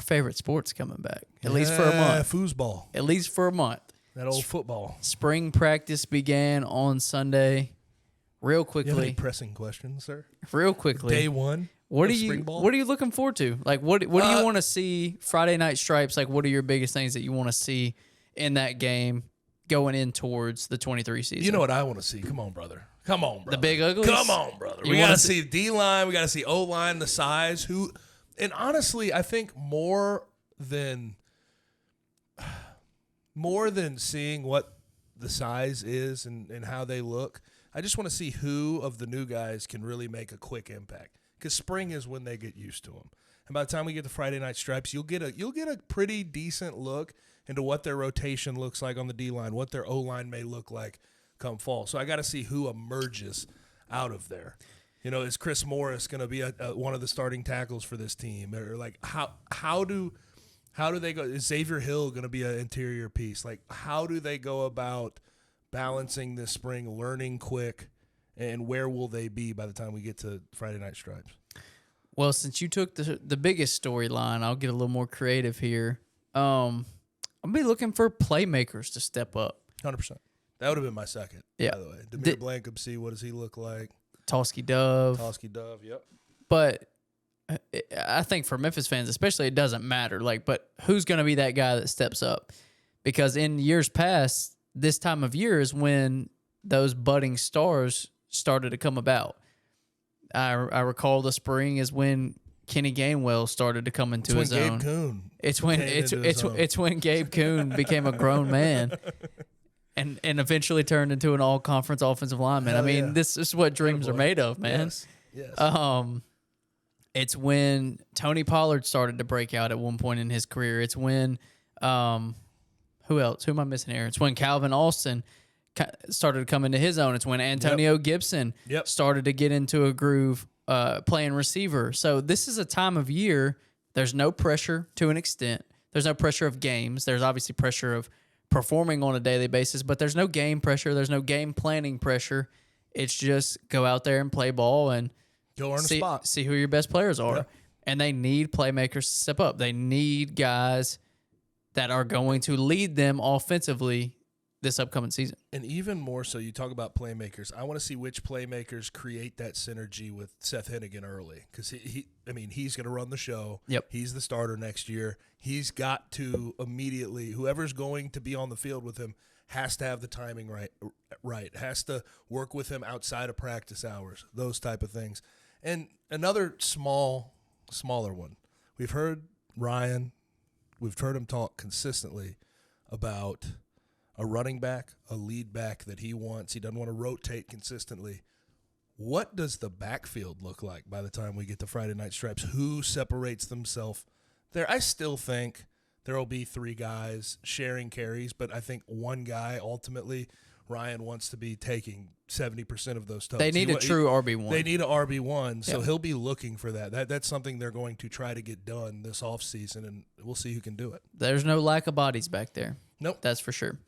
favorite sport's coming back, at least for a month. Foosball. At least for a month. That old football. Spring practice began on Sunday. Real quickly. You have any pressing questions, sir? Real quickly. Day one. What are you looking forward to? Like, what do you want to see? Friday Night Stripes. Like, what are your biggest things that you want to see in that game going in towards the 23 season? You know what I want to see? Come on, brother. Come on, brother. The Big Uglies? Come on, brother. We got to see D-line. We got to see O-line, the size. And honestly, I think more than seeing what the size is and how they look, I just want to see who of the new guys can really make a quick impact. Because spring is when they get used to them. And by the time we get to Friday Night Stripes, you'll get a pretty decent look into what their rotation looks like on the D-line, what their O-line may look like come fall. So I got to see who emerges out of there. You know, is Chris Morris going to be one of the starting tackles for this team? Or like how do they go? Is Xavier Hill going to be an interior piece? Like how do they go about balancing this spring, learning quick, and where will they be by the time we get to Friday Night Stripes? Well, since you took the biggest storyline, I'll get a little more creative here. I'll be looking for playmakers to step up. 100%. That would have been my second, yeah. By the way. Demir Blankumsey, what does he look like? Tosky Dove, yep. But I think for Memphis fans especially, it doesn't matter. But who's going to be that guy that steps up? Because in years past, this time of year is when those budding stars started to come about. I recall the spring is when Kenny Gainwell started to come into his own. Gabe Kuhn. It's when Gabe Kuhn became a grown man. And eventually turned into an all-conference offensive lineman. Hell I mean, yeah. This is what dreams are made of, man. Yes. It's when Tony Pollard started to break out at one point in his career. It's when, who else? Who am I missing here? It's when Calvin Austin started to come into his own. It's when Antonio Gibson started to get into a groove playing receiver. So this is a time of year. There's no pressure to an extent. There's no pressure of games. There's obviously pressure of performing on a daily basis, but there's no game pressure. There's no game planning pressure. It's just go out there and play ball and go earn a spot. See who your best players are. Yeah. And they need playmakers to step up. They need guys that are going to lead them offensively this upcoming season. And even more so, you talk about playmakers. I want to see which playmakers create that synergy with Seth Hennigan early, because he's going to run the show. Yep. He's the starter next year. He's got to immediately, whoever's going to be on the field with him has to have the timing right, has to work with him outside of practice hours, those type of things. And another smaller one. We've heard Ryan, we've heard him talk consistently about a running back, a lead back that he wants. He doesn't want to rotate consistently. What does the backfield look like by the time we get to Friday Night Stripes? Who separates themselves there? I still think there will be three guys sharing carries, but I think one guy ultimately, Ryan wants to be taking 70% of those touches. They need a true RB1. They need an RB1, so he'll be looking for that. That's something they're going to try to get done this offseason, and we'll see who can do it. There's no lack of bodies back there. Nope. That's for sure.